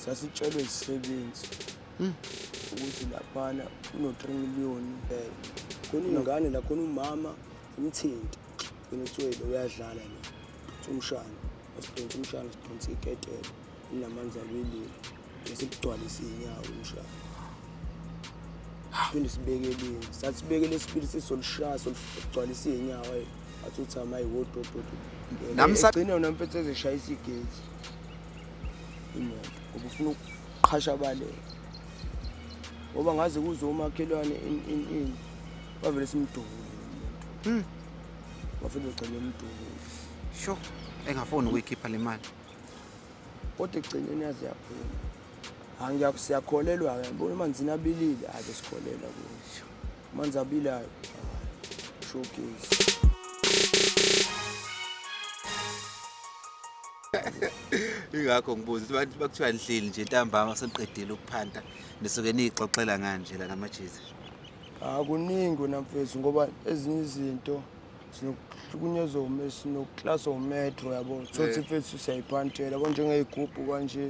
sasitshelwe isisebenzi ukuthi laphana kuno-3 million khona iy'ngane la khona umama umthinti kunetswelo uyadlala lo umshana asidonsa umshana sidonsa iketelo inamanzi alwelile bese kugcwalisa iy'nyawo umshana phinde sibekeleni sathi sibekele esibili sisolishaya solugcwalisa iy'nyawo athi uthama ayiwodododo namsagcina yona mfethu ezeshayisa igeti imoto ngoba ufuna ukuqhasha abaleka ngoba ngaze kuze umakhelwane in bavele simdungule umuntu bafike begcine umdungule sho engafuni ukuyikhipha le mali kodwa egcineni yazi yaphuma siyakholelwa-ke yabona amanzini abilile ake sikholela kuyo amanzi abilayo showcase ingakho ngibuza ukuthi abantu bakuthiwa nihleli nje ntambama seniqedile ukuphanta nisuke niyixoxela kanje la namajezi akuningi namfethu ngoba ezinye izinto sinokuhlukunyezwa sinokuklasa umetro yabo thothi mfethu siyayiphantela yabo njengey'gubhu kanje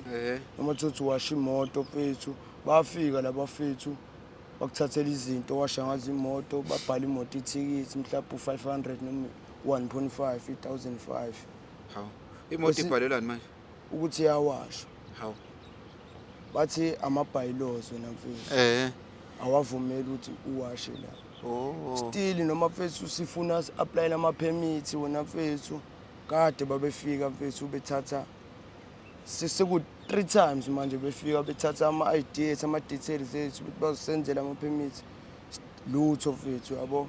noma thothi washa imoto mfethu bafika labafethu bakuthathela izinto washa ngazo imoto babhala imoto ithikithi mhlawumbe u-500 noma 1.5 1,005 hawu imoto ibhalelwani manje ukuthi iyawashwa hawu bathi ama-bylaws wena mfethu awavumeli ukuthi uwashe la still noma mfethu sifuna si-aplayele ama-permit wena mfethu kade babefika mfethu bethatha seku-3 times manje befika bethatha ama-ideas ama-details ethu ukuthi bazosenzela ama-permit lutho mfethu yabo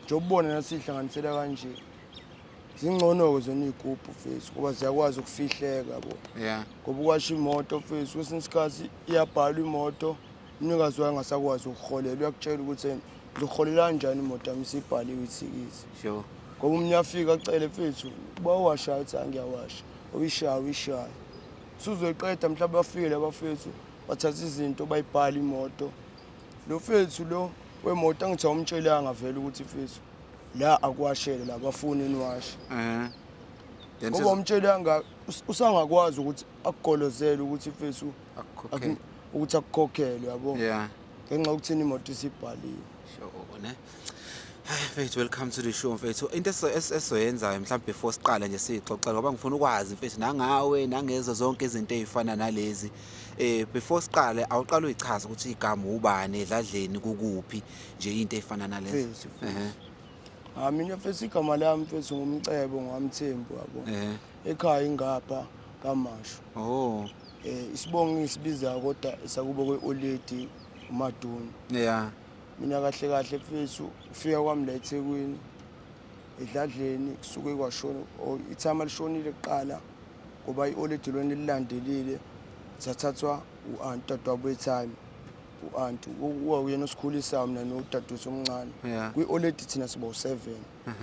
njengobona nasiyihlanganisela kanje zingcono-ke zona iy'gubhu mfethu ngoba ziyakwazi ukufihleka yabo ngoba ukwasha imoto mfethu kwesinye isikhathi iyabhalwa imoto umnikazi wayo angasakwazi ukuholela uyakutshela ukuthi ngizoholela kanjani imoto yami isibhaliwe ithikithi sure ngoba umunye afika acele mfethu uba uwashayo uthi angiyawasha uyishaya suzoyiqeda mhlawumbe bafike abafethu bathatha izinto bayibhala imoto lo fethu lo wemoto angithi awumtshelanga vele ukuthi mfethu la akuwashele la bafuna niwashe ngoba umtshelanga usangakwazi ukuthi akugolozele ukuthi mfethu ukuthi akukhokhelwe yabo ngenxa yokuthini imoto isibhaliwe sure ne mfethu welcome to the show mfethu into esoyenzayo mhlawumbe before siqala nje siyixoxela ngoba ngifuna ukwazi mfethu nangawe nangezo zonke izinto ezifana nalezi before siqale awuqala uyichaza ukuthi igama ubani edladleni kukuphi nje into efana nalezi mina mfethu igama lami mfethu ngumcebo ngwamthembu yabo ekhaya ingapha kaMashu isibongo ngisibiza kodwa sakubo kwe-Oledi uMaduni mina kahle kahle mfethu ufika kwami la eThekwini edladleni kusuke kwashona ithama lishonile kuqala ngoba i-Oledi lona lilandelile sathathwa u-aunt dadwabo etime u-aunt uyena osikhulisa mina nodadewethu omncane kwi-Oledi thina siba u7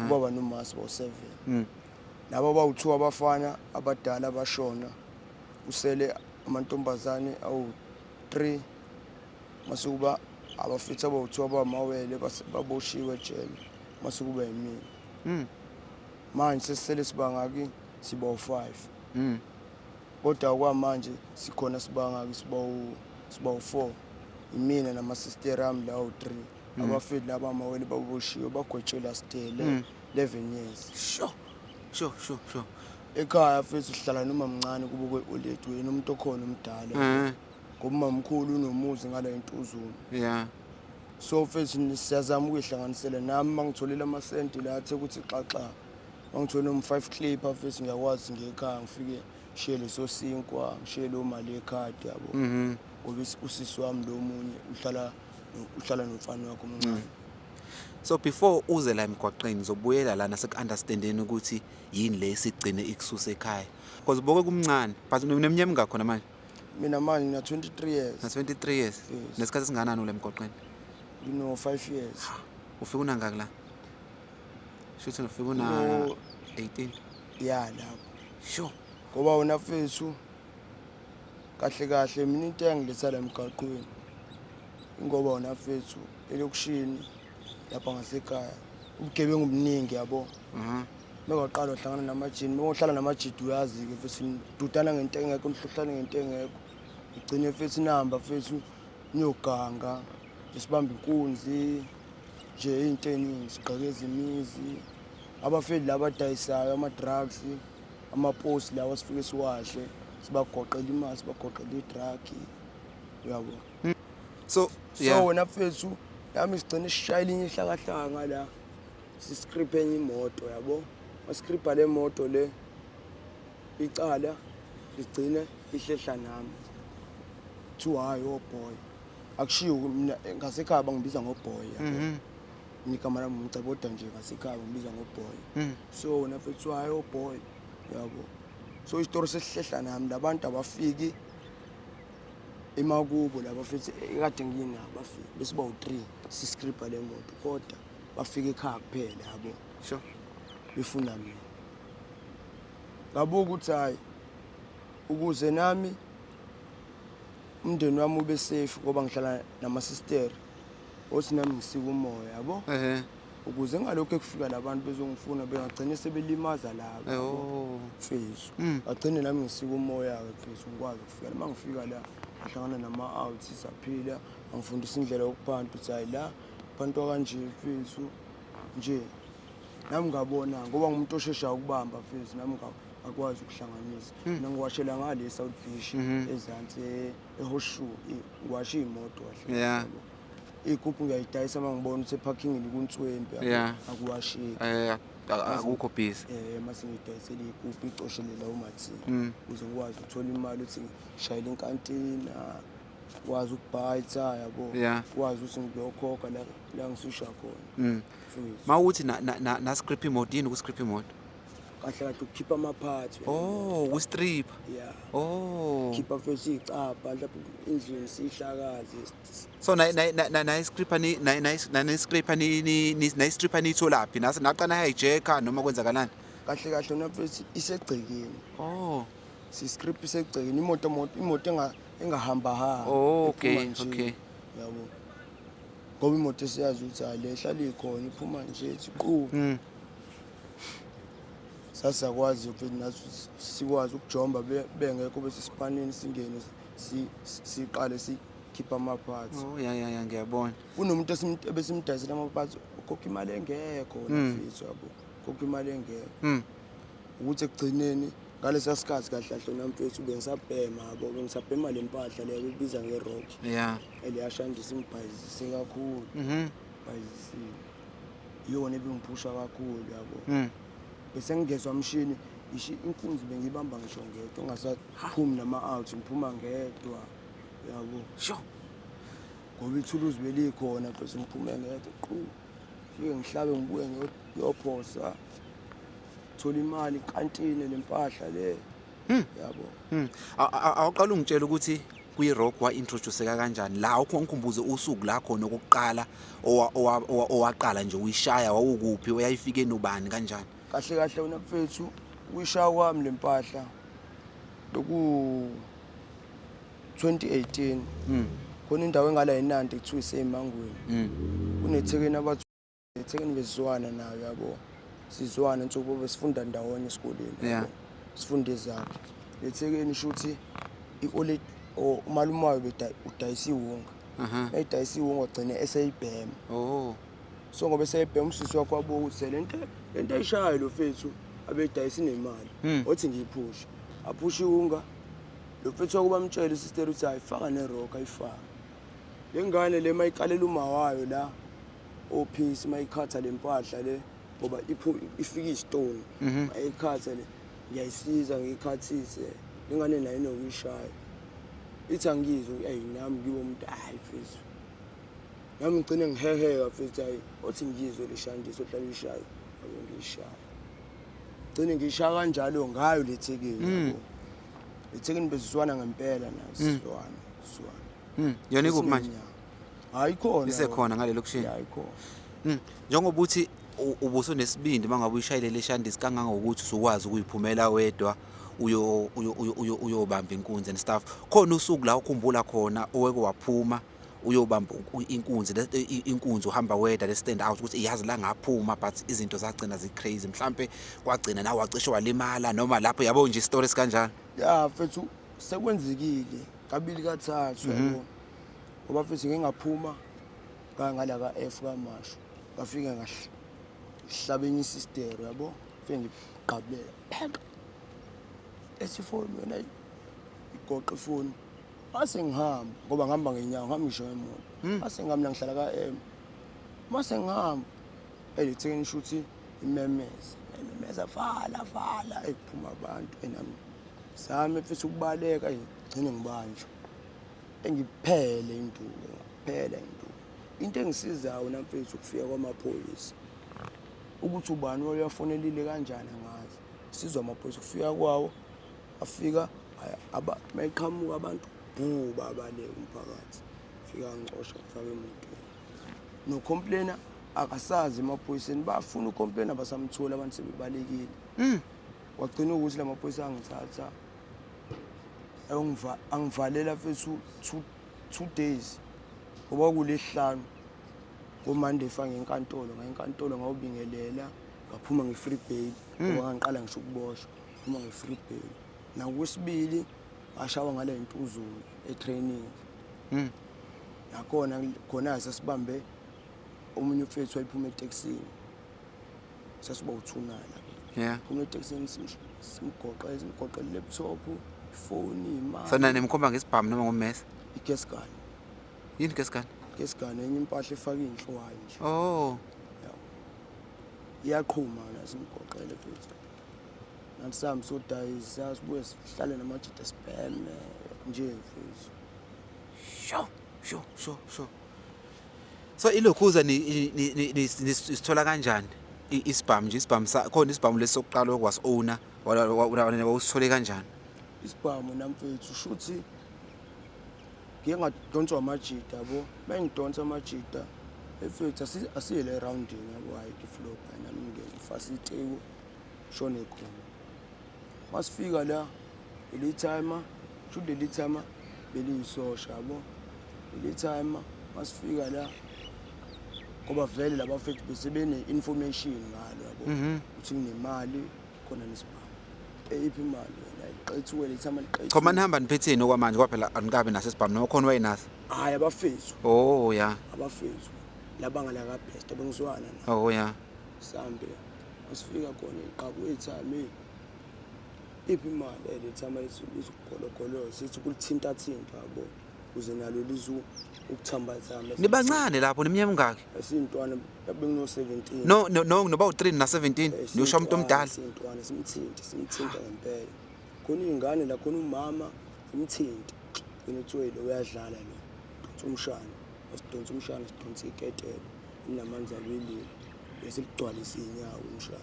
ubaba noma siba u7 labo bawu2 abafana abadala bashona usele amantombazane awu3 masukuba abafethu abawu2 abamawele baboshiwe ejele masukuba yimina manje sesisele sibangaki siba u5 kodwa kwamanje sikhona sibangaki siba u4 imina namasister ami la u3 abafethu laba amawele baboshiwe bagwetshela stele 11 years sure ekhaya mfethu sihlala noma mncane kubo kwe-Oledi wena umuntu okhona umdala ngoba mamkhulu unomuzi ngala intuzulu so mfethu siyazama ukuyihlanganisela nami mangitholile amasenti la athe ukuthi xaxa mangithole um5 clipper mfethu ngiyakwazi ngekhaya ngifike ngishiye leso sinkwa ngishiye lo mali ekhadi yabo ngoba usisi wami lo munye uhlala nomfana wakho omncane so before uze la emgwaqeni uzobuyela lana seku-understandeni ukuthi yini le sigcine ikususe ekhaya because boke kumncane but uneminyaka ngakhona manje mina manje ngina 23 years na 23 years nesikhathi singanani ule emgwaqeni 5 years ufika unangaki la shuthi ufika una 18 lapho sure ngoba wona mfethu kahle kahle mina into engiletha la emgwaqweni ingoba wona mfethu elokushini lapha ngasekhaya ubugebengu obuningi yabo mekaqala wahlangana namajini mekohlala namajidi uyazi-ke futhi dudana ngento engekho nihluhlane ngento engekho igcine futhi nihamba futhi niyoganga sibambe inkunzi nje iy'nto ey'ningi sigqekeza imizi abafeli laba abadayisayo ama-drugs amaposi lawa sifike siwahle sibagoqela imali sibagoqela idragi uyabo. So yeah. So wena fethu nami sigcine sishayela inye ihlakahlanga la siscriphe enye imoto yabo mascripha le moto le icala ligcine lihlehla nami kuthiwa hayi boy akushiwo mina ngasekhaya bangibiza ngoboy yabo igama lami ngicabodwa nje ngasekhaya bangibiza ngoboy. So wena fethu hayi boy yabo. So isitori sesihlehla nami labantu abafiki emakubo laba futhi ekade nginabo bafika bese bawu3 siscripha le moto kodwa bafika ekhaya kuphela yabo. Sure. Befuna mina ngabuka ukuthi hayi ukuze nami umndeni wami ube safe ngoba ngihlala nama-sister othi nami ngisika umoya yabo. Ukuze ngalokho ekufika labantu bezongifuna bengagcine sebelimaza labo mfethu agcine nami ngisika umoya-ke mfethu ngikwazi ukufika uma ngifika la ahlangana nama-out saphila angifundisa indlela yokuphanta ukuthi hayi la phantwa kanje mfethu nje nami ngabona ngoba ngumuntu osheshayo ukubamba mfethu nami akwazi ukuhlanganisa mina ngiwashela ngale South Beach ezansi eHorseshoe ngiwashe imoto kahle igubhu ngiyayidayisa uma ngibona ukuthi eparkingini kuntswembe akuwasheki akukho busy mase ngidayisela igubhu icoshelela umathini ukuze ngikwazi ukuthola imali ukuthi ngishayele inkantina kwazi ukubhayitha yabo kwazi ukuthi ngiyokhokha la ngisusha khona. Mawuthi na script imoto yini ukuscript imoto kahle kahle ukukhipha amaphathi ustrip khipha futhi icapha lapha endlini sihlakazi. So na script ni strip anitholaphi naqana hijacker noma kwenzakalani kahle kahle na futhi isegcekeni siscript isegcekeni imoto engahamba okay yabo ngoba imoto esiyazi ukuthi ayihla likhona iphuma nje iqhu sasakwazi futhi nathi sikwazi ukujomba bengekho bese sipanini singene siqale sikhipha amaphathi. Ngiyabona Kunomuntu ebesimdayisela amaphathi ukhokha imali engekho mfethu yabo ukhokha imali engekho ukuthi ekugcineni ngalesa sikhathi kahle kahle namfethu bengisabhema yabo bengisabhema le mpahla leyo bebiza ngerock eliyashandisa imibhayizisi kakhulu bhayizisi yona ebingiphusha kakhulu yabo bese ngingezwa umshini inkunzi bengibamba ngisho ngedwa ongasaphumi nama-out ngiphuma ngedwa yabo ngoba ithuluzi belikhona bese ngiphume ngedwa fike ngihlabe ngibuye ngiyophosa thola imali ikantini lempahla le yabo. Awuqala ungitshela ukuthi kwi-rock wa-introduce-eka kanjani la ukhongikhumbuze usuku la khona okokuqala owaqala nje uyishaya wawukuphi uyayifike nobani kanjani kahle kahle wena mfethu uyishaya kwami lempahla beku 2018 khona indawo engala yinandi kuthiwa iseMangweni kunethekeni abathi ethekeni bezizwana nayo yabo sizwana nsuku besifunda ndawonye esikoleni sifunde zakhe lethekeni shuthi iole umalume wayo udayisa iwunga edayisa iwunga wagcina eseyibhema so ngoba eseyibhema usisi wakho wabuka ukuthi lento ayishayo lo fethu abedayisa inemali othi ngiyiphushe aphusha iwunga lo fethu wakuba mtshela isister ukuthi ayifaka nerock ayifaka le ngane le mayiqalela uma wayo la ophisi mayikhatha lempahla le ngoba ifika istone ayikhatha le ngiyayisiza ngikhathise lengane nayo inokuyishaya ithi angizwe nami ngibe umuntu hayi mfethu nami ngicine ngiheheka mfethu hayi othi ngizwe leshandiso ohlala ishaya ngiyishaya ngicine ngishaya kanjalo ngayo lethekeni yabo lethekeni bezizwana ngempela nasizwana yona ikuphi manje hayikhona isekhona ngale lokushini hayikhona njengoba uthi ubusunesibindi mangabe uyishayelele eshandisi kangangokuthi usukwazi ukuyiphumela wedwa uyobamba inkunzi and stuff khona usuku la ukhumbula khona oweke waphuma uyobamba inkunzi uhamba wedwa le stand out ukuthi iyazi la ngaphuma but izinto zagcina zi-crazy mhlampe kwagcina nawe wacishe walimala noma lapho yabo nje isitory sikanjalo? Ya mfethu sekwenzekile kabili kathathu yabo. Ngoba mfethu ngeke ngaphuma ngala ka F kaMashu. Ngafika ngahlabenya isister yabo. Fike ngiqabela. Esifoni wena igoqa ifoni. Mase ngihamba ngoba ngihamba ngenyawo ngihamba ngisho ngemoto. Mase ngihamba la ngihlala ka M. Mase ngihamba elithekeni shuthi imemeza vala ephuma abantu enami. Sami mfethu ukubaleka ngigcine ngibanjwa. Engiphele induku, phela induku. Into engisizayo namfethu ukufika kwamaphoyisa. Ukuthi ubani oyafonelile kanjani ngazi. Sizwa amaphoyisa ukufika kwawo afika mayiqhamuka abantu baleka umphakathi. Fika ngicosha ngifake emotweni. No complainer akasazi emaphoyiseni bafuna ucomplainer basamthola abantu sebebalekile. Wagcina ukuthi lamaphoyisa angithatha angivalela mfethu 2 days. Ngoba kulesihlanu ngoMonday fanga enkantolo ngawubingelela ngaphuma nge-free bail ngoba ngiqala ngisho ukuboshwa phuma nge-free bail. Nakwesibili ngashawa ngale ntuzulu etraining. Khona sasibambe omunye mfethu wayephuma eTexini. Sasiba u2 la. Yeah. Phuma eTexini simgoqa laptop, phone, imali. Sana nemkhomba ngesibhamu noma ngommese? Igas gun. Yini gas gun? Gas gun enye impahla efaka inhlwayo nje. Oh. Iyaqhuma la simgoqele mfethu. Nathi sami sodayisa sibuye sihlale namajita spam nje mfethu. Sure. So ilokhuza ni sithola kanjani isibhamu nje khona isibhamu lesokuqala okwasi owner wena usithole kanjani? Isibhamu namfethu shuthi ngeke ngadonswa amajita yabo. Mengidonsa amajita mfethu asiyele rounding yabo high developer nami ngifasiteku shone khona. Masifika la ile timer shuthi le timer beliyisosha yabo. Ile timer masifika la ngoba vele laba mfethu besebene information ngalo yabo ukuthi nginemali khona nesibhamu. Iphi imali wena iqethuwe le timer liqethuwe. Khoma nihamba niphetheni okwamanje kwaphela anikabe naso isibhamu noma khona wayenaso? Hayi abafethu. Oh yeah. Abafethu labanga la ka best abengizwana na. Oh yeah. Sambe masifika khona iqhabu etime iphi imali le timer isugologolo sithi kulithinta yabo uze nalo lizu ukuthambazama. Nibancane lapho neminyaka mingaki? Esintwana bengino 17. No noba u3 na 17 niyosho umuntu omdala. Esintwana simthinta ngempela. Khona ingane la khona umama simthinta. Inethwele uyadlala lo. Umshana. Asidonsa umshana sidonsa iketelo. Inamanzi alwelile. Bese ligcwalisa inyawo umshana.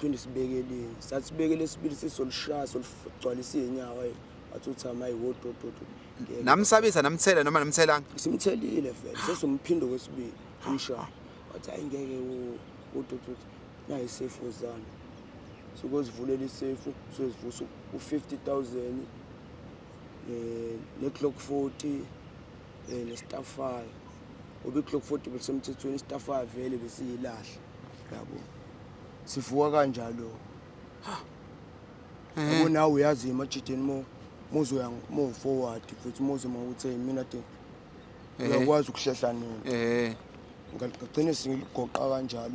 Phinde sibekele. Sathi sibekele sibili sisolishaya soligcwalisa inyawo athi uthama ayiwodododo. Namsabisa namthela noma namthelanga? Simthelile vele sesompindo kwesibili umshana. Wathi ayingeke udododo nayi safe uzana. Sokuzivulela isafe sozivusa u50,000 ne clock 40 ne staff 5. Obi clock 40 besemthethweni staff 5 vele besiyilahla yabo. Sivuka kanjalo. Yabo nawe uyazi emajiteni mozoya forward futhi mozoma ukuthi mina de uyakwazi ukuhlehla nini. Ngagcina singigoqa kanjalo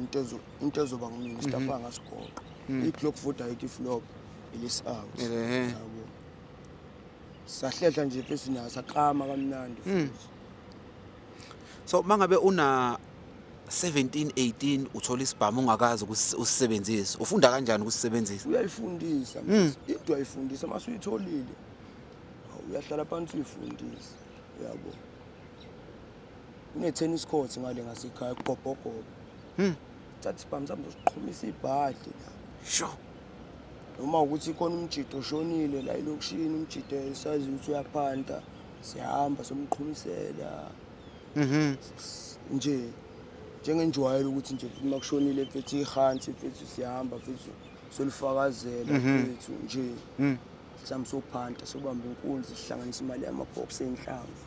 into ezoba ngimini staff angasigoqa. I-clock 40 ayithi flop ilis out yabo. Sahlehla nje bese nasaqama kamnandi futhi. So mangabe una 17 18 uthola isibhamu ungakazi ukusebenzisa ufunda kanjani ukusebenzisa? Uyayifundisa into ayifundisa mase uyitholile uyahlala phansi uyifundisa yabo. Une tennis court ngale ngasekhaya gobhogobo. Thatha isibhamu sami siqhumisa ibhadli la. Sure. Noma ukuthi khona umjito oshonile la elokushini umjito esazi ukuthi uyaphanta siyahamba somqhumisela. Nje njengenjwayelo ukuthi nje makushonile mfethu ihansi mfethu siyahamba mfethu solifakazela mfethu nje samsophanta sobamba inkunzi sihlanganisa imali yamabox enhlamvu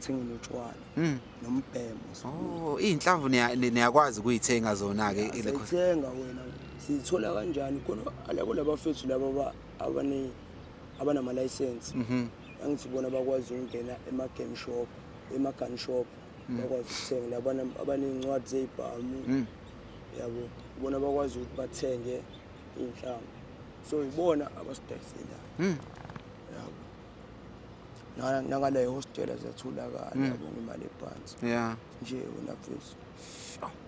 ekuthengeni utshwala nombhemo. Oh, iy'nhlamvu niyakwazi ukuyithenga zona-ke ile khona. Siyayithenga wena, siyithola kanjani? Khona alabo labafethu laba abanama-license. Angithi bona bakwazi ukungena ema-game shop, ema-gun shop, bakwazi ukuthenga abaney'ncwadi zey'bhamu, yabo, bona bakwazi ukuthi bathenge iy'nhlamvu. So ibona abasidayiselayo, yabo. Nangala ihostela ziyatholakala, yabo, ngemali ephansi. Yeah. Nje wena mfethu.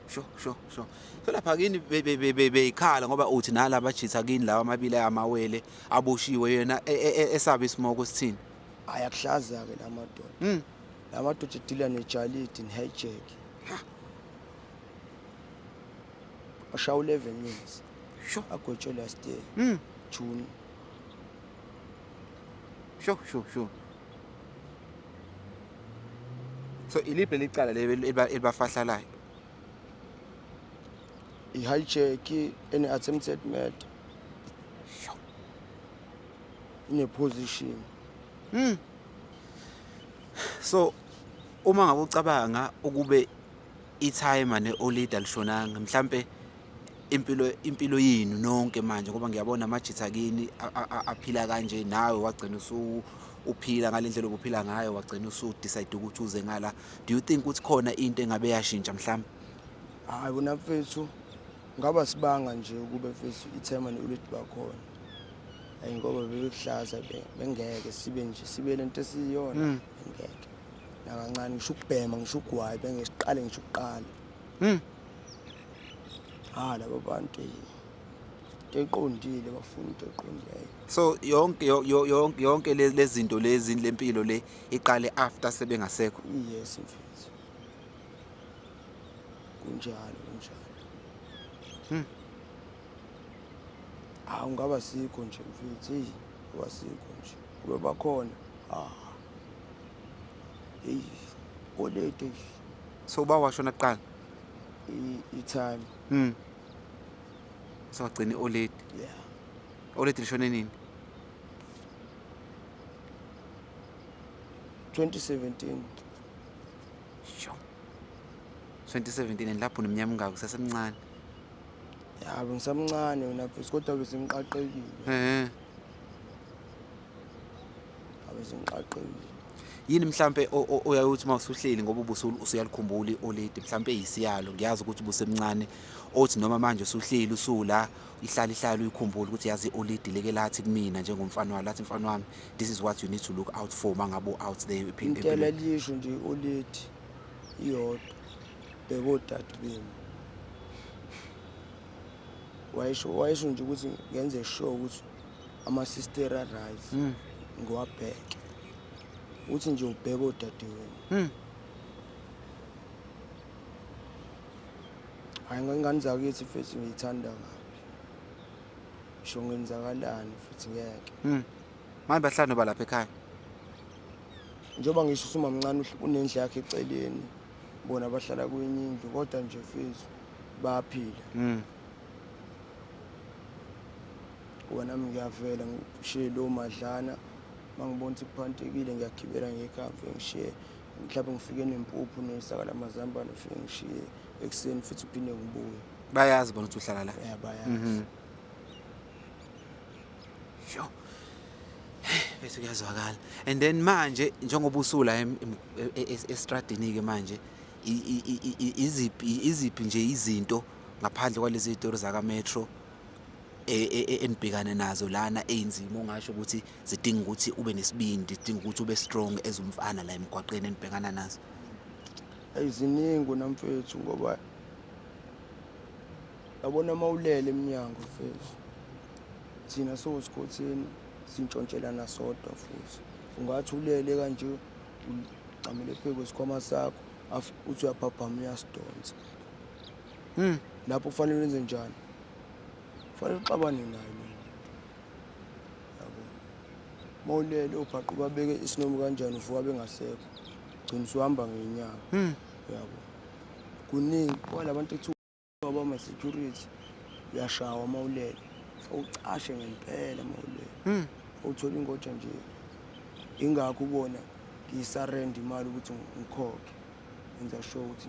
Sure. So lapha kini beyikhala ngoba uthi nala bajitha kini lawa amabili amawele aboshiwe yena esaba isimoko sithini. Ayakuhlaza-ke la madoda. La madoda edila nejalidi ne-hijack. Ashaya 11 years. Sure. Agwetshwe last year, June. Sure. So iliphi licala elibafahlalayo? I-hijack, ene-attempted murder, ine-position. So uma ngabe ucabanga ukube i-timer ne-olida lishonanga mhlambe impilo yini nonke manje ngoba ngiyabona amajitha kini aphila kanje nawe wagcina uphila ngalendlela obuphila ngayo wagcina decide ukuthi uze ngala. Do you think ukuthi khona into engabe yashintsha mhlambe? Hayi wena mfethu, ngaba sibanga nje ukube mfethu i-timer ne-olida bakhona. Hayi ngoba bekuhlaza bengeke sibe lento esiyiyona, bengeke nakancane. Ngisho ukubhema, ngisho ugwayi bengesiqale ngisho ukuqala. Laba bantu into eqondile, bafuna into eqondileyo. So yonke lezi zinto lezi lempilo le iqale after sebengasekho. Yes mfethu, kunjalo. Ungaba sikho nje mfethu, ungaba sikho nje kube bakhona. Olede So bawashona kuqala i-time. So wagcina i-oledi. Yeah. Oledi lishone nini? 2017. Sure. 2017 and lapho nemnyama ungako usasemncane. Yabo ngisamncane wena mfethu kodwa besengiqaqekile. Abesengiqaqekile. Yini mhlambe oyayothi mawusuhleli ngoba usuyalikhumbula i-oledi mhlambe eyisiyalo ngiyazi ukuthi ubusemncane othi noma manje usuhleli usula ihlala uyikhumbula ukuthi yazi i-oledi leke lathi kumina njengomfana wami lathi mfana wami, this is what you need to look out for mangabe out there iphinde Intela lisho nje i-oledi iyodwa, bheka odade benu. Wayesho nje ukuthi ngenze sure ukuthi ama-sister right, ngiwabheke. Uthi nje ubheke odade wenu. Hayi ngengane zakithi futhi ngiyithanda kabi. Ngisho ngenzakalani futhi ngeke. Manje bahlanu balapha ekhaya. Njengoba ngisho usumamncane unendlu yakhe eceleni, bona bahlala kwenye indlu kodwa nje futhi bayaphila. Wena ngiyavela ngishiye lo madlana, mangibona ukuthi kuphantekile ngiyagibela ngekhava ngishiye, mhlawumbe ngifike nempuphu nesaka lamazambane ngifike ngishiye ekuseni futhi uphinde ngibuye. Bayazi bona ukuthi uhlala la. Yeah, bayazi. Sure. Bese kuyazwakala. And then manje njengoba usula estradini ke manje iziphi nje izinto ngaphandle kwalezi zitori zaka Metro enibhekane nazo lana einzima ongasho ukuthi zidinga ukuthi ube nesibindi, zidinga ukuthi ube strong as umfana la emgwaqeni enibhekana nazo? Ayiziningi namfethu ngoba yabona mawulele eminyango mfethu, thina sosikhotheni sintshontshela sodwa futhi. Ungathi ulele kanje ucamele phezu kwesikhwama sakho uthi uyaphaphama uyasidonsa. Lapho kufanele wenze njani? Kufanele uxabane naye. Yabo. Mawulele ubhaqo babeke isinomo kanjani uvuka bengasekho. Gcina usuhamba ngenyanga. Yabo. Kuningi kwalabantu ethu abama-security uyashawa mawulele. Ucashe ngempela mawulele. Uthola ingoja nje. Ingakho ubona ngisarenda imali ukuthi ngikhokhe, ngenza sure ukuthi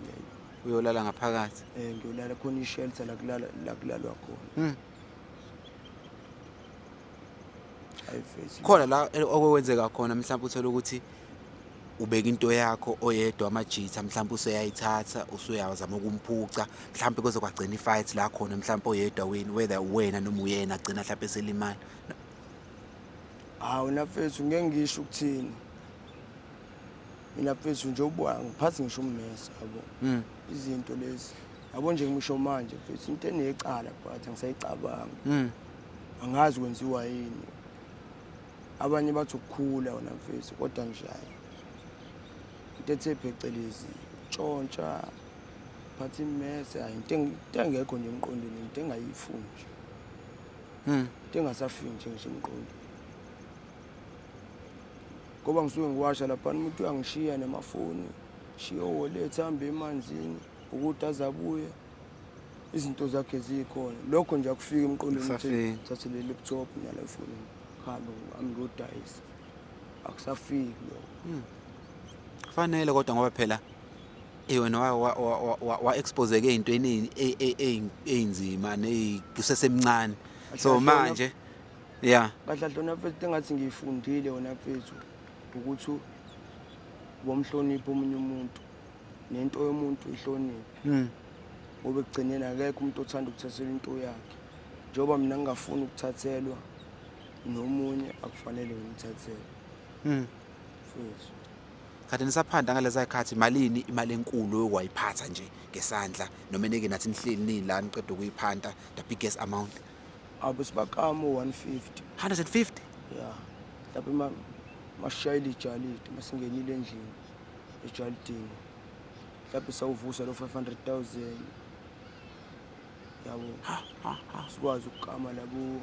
uyolala ngaphakathi. ngiyolala khona i-shelter la kulalwa khona. Hayi mfethu. Khona la okwenzeka khona mhlawumbe uthola ukuthi ubeka into yakho oyedwa amajitha mhlawumbe useyayithatha usuyazama ukumphuca mhlawumbe kuze kwagcina i-fight la khona mhlawumbe oyedwa whether uwena noma uyena agcina mhlawumbe eselimala. Hawu nafethu ngeke ngisho ukuthini. Mina mfethu nje ngiphathi ngisho ummese yabo. Izinto lezi yabo nje ngisho manje mfethu into enecala phakathi angisayicabanga. Angazi kwenziwa yini. Abanye bathi ukukhula wona mfethu kodwa nje hayi. Into ethe phecelezi tshontsha phathi immese hayi into engekho nje emqondweni into engayifuni nje. Into engasafiki nje ngisho emqondweni. Ngoba ngisuke ngiwasha lapha umuntu uyangishiya nemafoni, shiya wallet hamba emanzini ukuthi azabuye izinto zakhe zikhona. Lokho nje akufika emqondweni ukuthi thathe le laptop nala phone khalo angilodayisa. Akusafiki lokho. Kufanele kodwa ngoba phela wena wa expose ke ezintweni einzima kusesemncane. So manje yeah. Kahle hlona mfethu engathi ngiyifundile wona mfethu ukuthi bomhlonipha omunye umuntu nento yomuntu ihloniphe. Ngoba ekugcineni akekho umuntu othanda ukuthathelwa into yakhe. Njengoba mina ngingafuni ukuthathelwa nomunye akufanele ngimthathele. Mfethu. Kade nisaphanda ngaleza ikhathi malini imali enkulu okwayiphatha nje ngesandla noma enike nathi nihleli nila niqeda ukuyiphanda the biggest amount. Abusibakamo 150. 150? Yeah. Lapha mashayile ijalidi masingenile endlini ejalidini. Lapha sawuvusa lo 500,000. Yabo. Sikwazi ukukama labo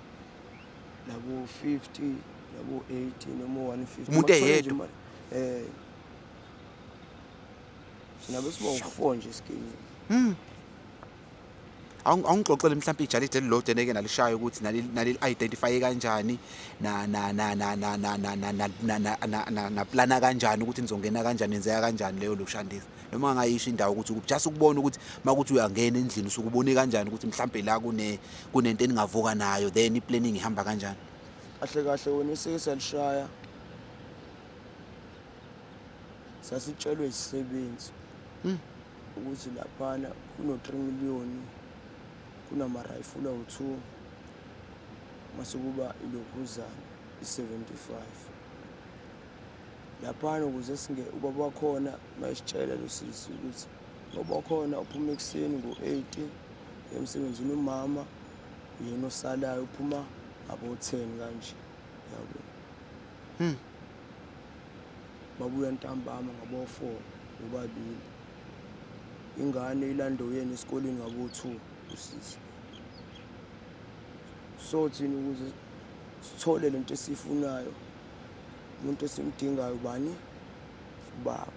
50, labo 80 noma 150. Umuntu eyedwa. Sinabe siba u4 nje skini. Awungixoxele mhlawumbe ijalidi elilodwa eneke nalishaya ukuthi nali identify kanjani na plana kanjani ukuthi nizongena kanjani nenzeka kanjani leyo lokushandisa noma ngayisho indawo ukuthi just ukubona ukuthi makuthi uyangena endlini usukubone kanjani ukuthi mhlawumbe la kunento eningavuka nayo then i-planning ihamba kanjani. Kahle wena isike salishaya sasitshelwe isisebenzi ukuthi laphana kuno 3 million kunamarayifula u2 masekuba ilokhuzana i75 laphana ukuze ubaba wakhona mayisitshela lo sisi ukuthi ubaba wakhona uphuma ekseni ngo8 emsebenzini umama yena osalayo uphuma abo 10 kanje yabo. Babuya ntambama ngabo 4 ubabili. Ingane ilando yena esikoleni ngabo 2 usisi. So thina ukuze sithole lento esifunayo umuntu esimdingayo bani baba.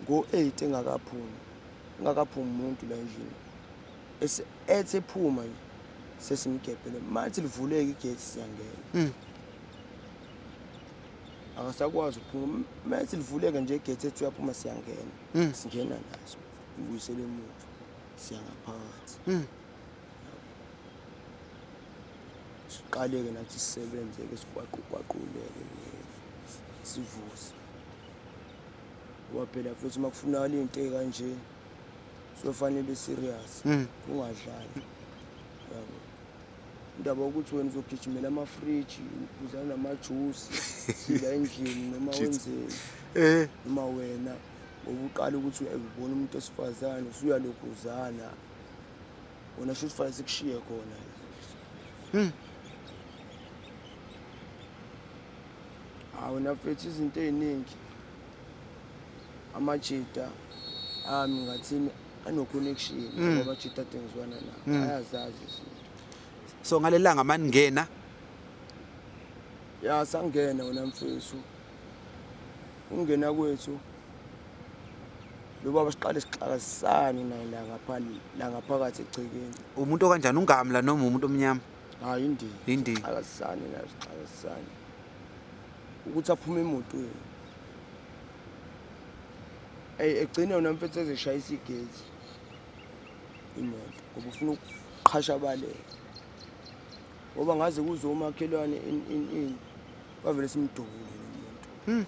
Ngo8 engakaphumi umuntu la endlini. Ethe phuma sesimgebhele manje livuleke igate siyangena. Akasakwazi ukuphuma manje livuleke nje igate ethu yaphuma siyangena. Singena naso ubuyisele emuva siyangaphakathi. Siqaleke nathi sisebenze ke sikwaquleke sivuse. Waphela futhi makufunakala into ekanje sofanele serious ungadlali. Yabo. Indaba ukuthi wena uzogijimela ama-fridge uzana namajuice sila endlini noma wenzeni noma wena ngokuqala ukuthi ubona umuntu esifazane usuyalokhuzana wona shothi fanele sikushiye khona. Hawu nafethu izinto eziningi amajita ngathini ano-connection ngoba jita atengizwana nawo ayazazi izinto. So ngalelanga maningena ya sangena wena mfethu ungena kwethu lo baba siqale sixakasisana naye la ngaphakathi egcekeni. Umuntu okanjani ungamla noma umuntu omnyama? Hayi Indi. Sixakasisana naye sixakasisana. ukuthi aphume emotweni. Egcina yona mfethu ezeshayisa igezi imoto ngoba ufuna ukuqhashabaleka. Ngoba ngaze kuze omakhelwane in bavele simdubule lo muntu.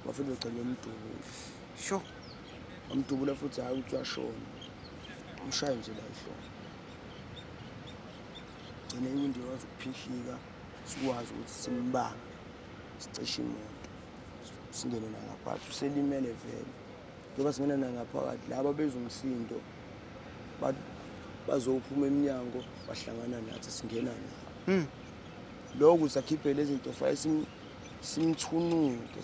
Bafike begcine umdubule. Sho. Amdubula futhi hayi ukuthi uyashona. Umshaye nje la ehlombe. Gcine iwindi wazi ukuphihlika sikwazi ukuthi simbambe. Sicishe imoto. Singene ngaphakathi uselimele vele. Ngoba singena ngaphakathi laba bezwe umsindo bazophuma eminyango bahlangana nathi singena nabo. Lokho sakhiphe lezi zinto faya simthunuke.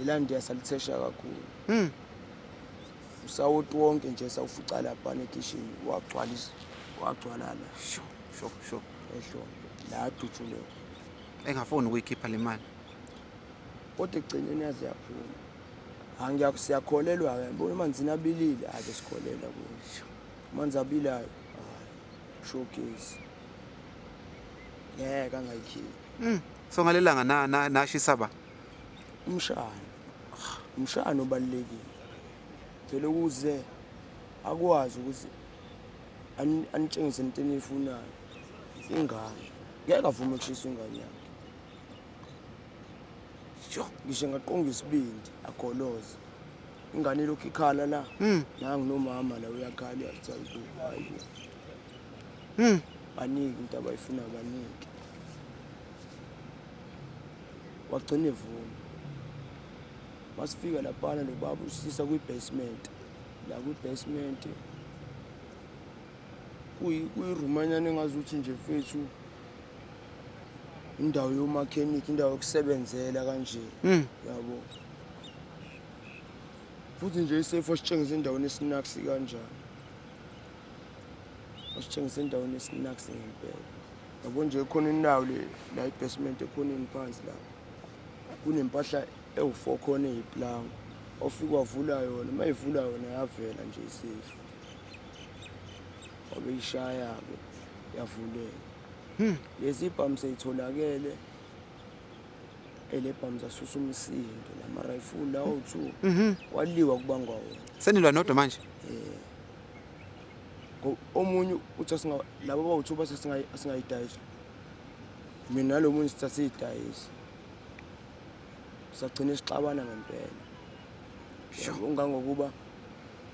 Ilandi yasalithesha kakhulu. Usawuthi wonke nje sawufica lapha ekitchen wagcwala la. Sho. Ehlombe la adutshuleka. Engafuni ukuyikhipha le mali. Kodwa egcineni yaze yaphuma. Siyakholelwa ke yabona manzi nabilile ake sikholela kuyo. Manzi abilayo showcase. Ngeke angayikhiphi. So ngalelanga nashisa ba umshana obalekile. Phela ukuze akwazi ukuthi anitshengise into enifunayo. Ingane ngeke avume ukushisa ingane yakhe. Sho. Ngisho ngaqonga isibindi agoloza. Ingane lokhu ikhala la. Nangu nomama la uyakhala yathi hayi. Banike into abayifuna banike. Wagcina evuma. Masifika lapha lo baba usisa kwi-basement. La kwi-basement kuyirumanyana engazuthi nje mfethu indawo yomakhenikhi, indawo yokusebenzela kanje. Yabo. Futhi nje isafe wasitshengisa endaweni esnacks kanjani. Wasitshengisa endaweni esnacks ngempela. Yabo nje khona indawo la i-basement ekhona phansi la. Kunempahla ewu4 khona eziplango. Ofika wavula yona, mayivula yona yavela nje isafe. Wabeyishaya ke yavuleka. Lezi bhamu seyitholakele. Ele bhamu zasusa umsindo lama rifle lawo 2. Waliwa kubangwa wona. Senilwa nodwa manje? Omunye uthi labo bawu2 base singayidayisa. Mina nalomunye sithathe idayisa. Sagcina sixabana ngempela. Sho ungangokuba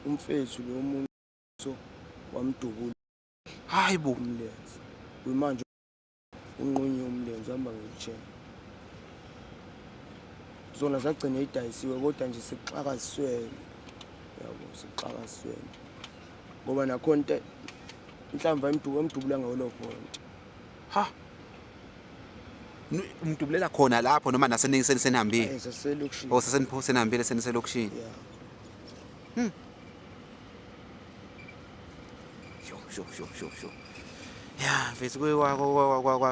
umfethu lo muntu wamdubula. Hayibo Umlenze. Manje unqunye umlenze hamba ngechain. Zona sagcina idayisiwe kodwa nje sixakaziswele. Yabo sixakaziswele. Ngoba nakhona into inhlamba emdubula ngolo point. Ha. Umdubulela khona lapho noma nasenihambile. Saselokishini. Senihambile seniselokishini. Yeah. Sho. Yeah, mfethu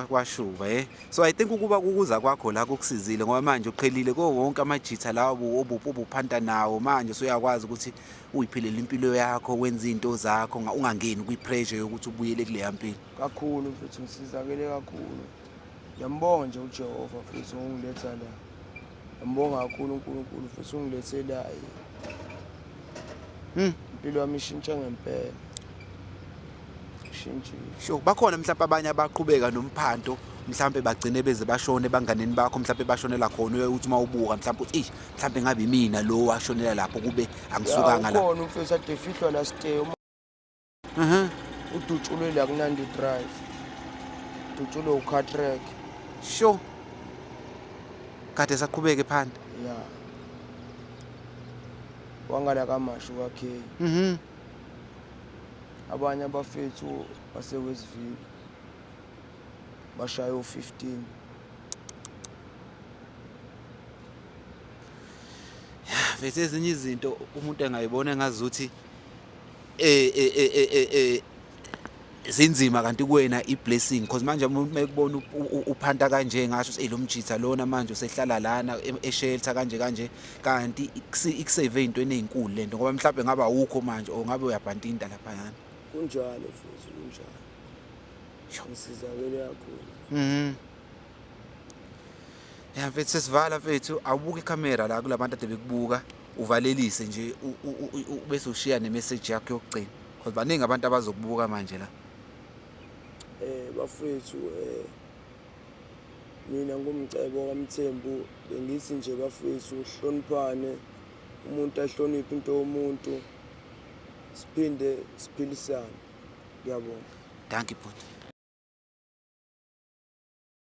kwashuba So I think ukuba kukuza kwakho la kukusizile ngoba manje uqhelile wonke amajitha lawo obuphanta nawo manje usuyakwazi ukuthi uyiphilela impilo yakho wenza izinto zakho ungangeni kwi-pressure yokuthi ubuyele kule yampilo. Kakhulu mfethu ngisizakele kakhulu. Ngiyambonga nje uJehova mfethu ungiletha la. Ngiyambonga kakhulu uNkulunkulu mfethu ungilethe la. Impilo yami ishintsha ngempela. Sho bakhona mhlawumbe abanye abaqhubeka nomphanto mhlawumbe bagcine beze bashone banganeni bakho mhlawumbe bashonela khona uthi mawubuka mhlawumbe uthi mhlawumbe ngabe mina lo washonela lapho kube angisukanga la. Ukhona umfethu ade fihlwa la stay. Udutshulwe la kuNandi Drive. Udutshulwe ucar track. Sho kade saqhubeka ephanda. Yeah. Wangala kaMashu kwakhe. Abanye abafethu baseWestville bashaya u15. Bese ezinye izinto umuntu engayibona engazuthi zinzima kanti kuwena iblessing because manje umekubona uphanta kanje ngasho lo mjitha lona manje usehlala lana eshelter kanje kanti ikusave ezintweni ezinkulu lento ngoba mhlawumbe ngaba ukho manje o ngabe uyabhantinta lapha yana. Kunjalo futhi kunjalo. ngisizakele kakhulu. Ya mfethu sesivala mfethu, awubuka ikhamera la kulabantu ade bekubuka, uvalelise nje bese ushiya nemessage yakho yokugcina. Because baningi abantu abazokubuka manje la. Bafethu mina ngumcebo kaMthembu bengithi nje bafethu hloniphane, umuntu ahloniphe into yomuntu, siphinde siphilisane. Ngiyabonga. Dankie bhuti.